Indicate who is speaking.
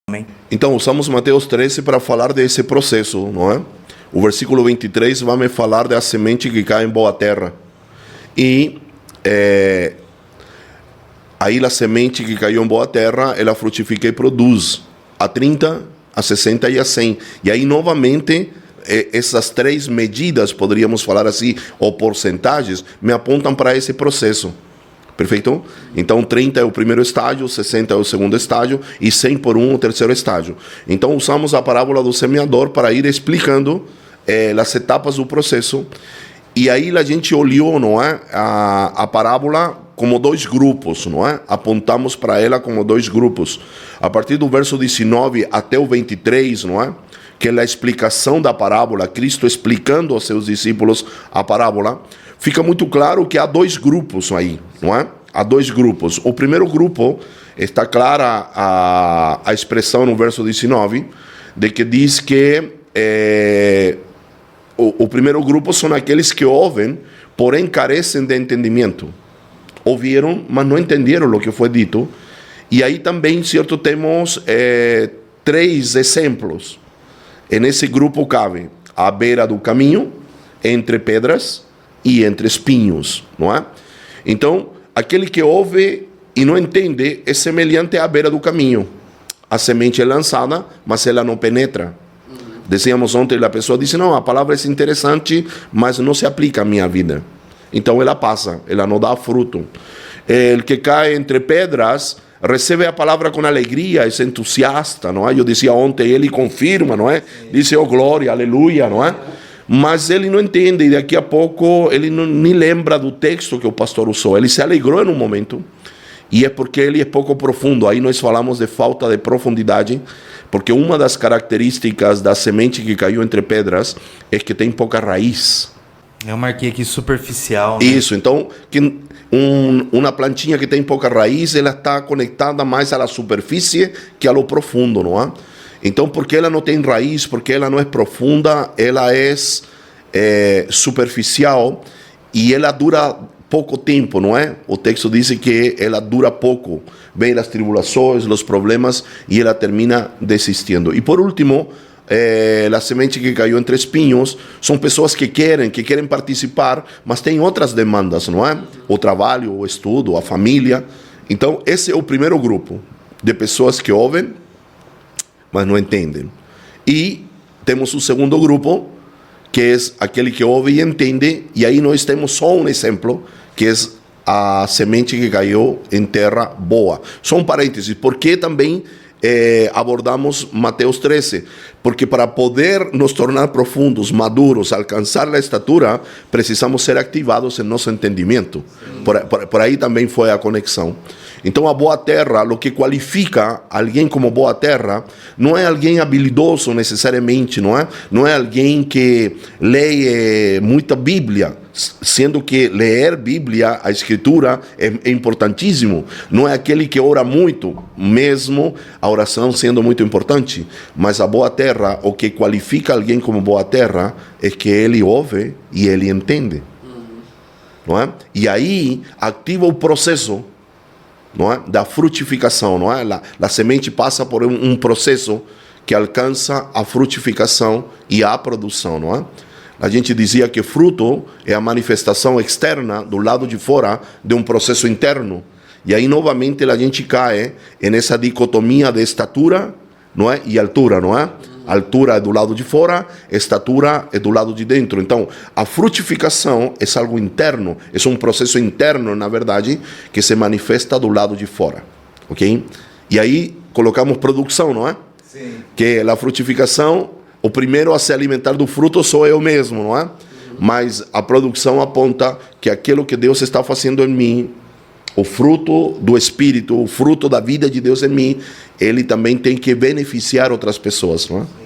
Speaker 1: Amém.
Speaker 2: Então, usamos Mateus 13 para falar desse processo, não é? O versículo 23 vai me falar da semente que cai em boa terra. E aí a semente que caiu em boa terra, ela frutifica e produz a 30, a 60 e a 100. E aí, novamente, essas três medidas, poderíamos falar assim, ou porcentagens, me apontam para esse processo. Perfeito? Então, 30 é o primeiro estágio, 60 é o segundo estágio e 100 por 1 o terceiro estágio. Então, usamos a parábola do semeador para ir explicando as etapas do processo. E aí a gente olhou, não é, a parábola como dois grupos, não é? Apontamos para ela como dois grupos. A partir do verso 19 até o 23, não é? Que é a explicação da parábola, Cristo explicando aos seus discípulos a parábola, fica muito claro que há dois grupos aí, não é? Há dois grupos. O primeiro grupo, está clara a expressão no verso 19, de que diz que o primeiro grupo são aqueles que ouvem, porém carecem de entendimento. Ouviram, mas não entenderam o que foi dito. E aí também, certo, temos três exemplos. E nesse grupo cabe à beira do caminho, entre pedras e entre espinhos, não é? Então, aquele que ouve e não entende é semelhante à beira do caminho. A semente é lançada, mas ela não penetra. Dizíamos ontem, a pessoa disse, não, a palavra é interessante, mas não se aplica à minha vida. Então ela passa, ela não dá fruto. El que cai entre pedras recebe a palavra com alegria, é entusiasta, não é? Eu dizia ontem, ele confirma, não é? Diz, oh glória, aleluia, não é? Mas ele não entende e daqui a pouco ele não nem lembra do texto que o pastor usou. Ele se alegrou em um momento e é porque ele é pouco profundo. Aí nós falamos de falta de profundidade, porque uma das características da semente que caiu entre pedras é que tem pouca raiz.
Speaker 1: Eu marquei aqui superficial. Né?
Speaker 2: Isso, então uma plantinha que tem pouca raiz, ela está conectada mais à superfície que ao profundo, não é? Então, porque ela não tem raiz, porque ela não é profunda, ela é superficial e ela dura pouco tempo, não é? O texto diz que ela dura pouco. Vem as tribulações, os problemas e ela termina desistindo. E por último, a semente que caiu entre espinhos são pessoas que querem participar, mas têm outras demandas, não é? O trabalho, o estudo, a família. Então, esse é o primeiro grupo de pessoas que ouvem, mas não entendem. E temos o segundo grupo, que é aquele que ouve e entende, e aí nós temos só um exemplo, que é a semente que caiu em terra boa. Só um parênteses, porque também abordamos Mateus 13, porque para poder nos tornar profundos, maduros, alcançar a estatura, precisamos ser ativados em nosso entendimento. Por aí também foi a conexão. Então, a boa terra, o que qualifica alguém como boa terra, não é alguém habilidoso necessariamente, não é? Não é alguém que lê muita Bíblia, sendo que ler Bíblia, a Escritura, é importantíssimo. Não é aquele que ora muito, mesmo a oração sendo muito importante. Mas a boa terra, o que qualifica alguém como boa terra, é que ele ouve e ele entende. Não é? E aí, ativa o processo, não é? Da frutificação, não é? A semente passa por um processo que alcança a frutificação e a produção, não é? A gente dizia que fruto é a manifestação externa do lado de fora de um processo interno. E aí novamente a gente cai nessa dicotomia de estatura, não é? E altura, não é? Altura é do lado de fora, estatura é do lado de dentro. Então, a frutificação é algo interno, é um processo interno, na verdade, que se manifesta do lado de fora, ok? E aí colocamos produção, não é?
Speaker 1: Sim.
Speaker 2: Que a frutificação, o primeiro a se alimentar do fruto sou eu mesmo, não é? Mas a produção aponta que aquilo que Deus está fazendo em mim, o fruto do Espírito, o fruto da vida de Deus em mim, ele também tem que beneficiar outras pessoas, não é?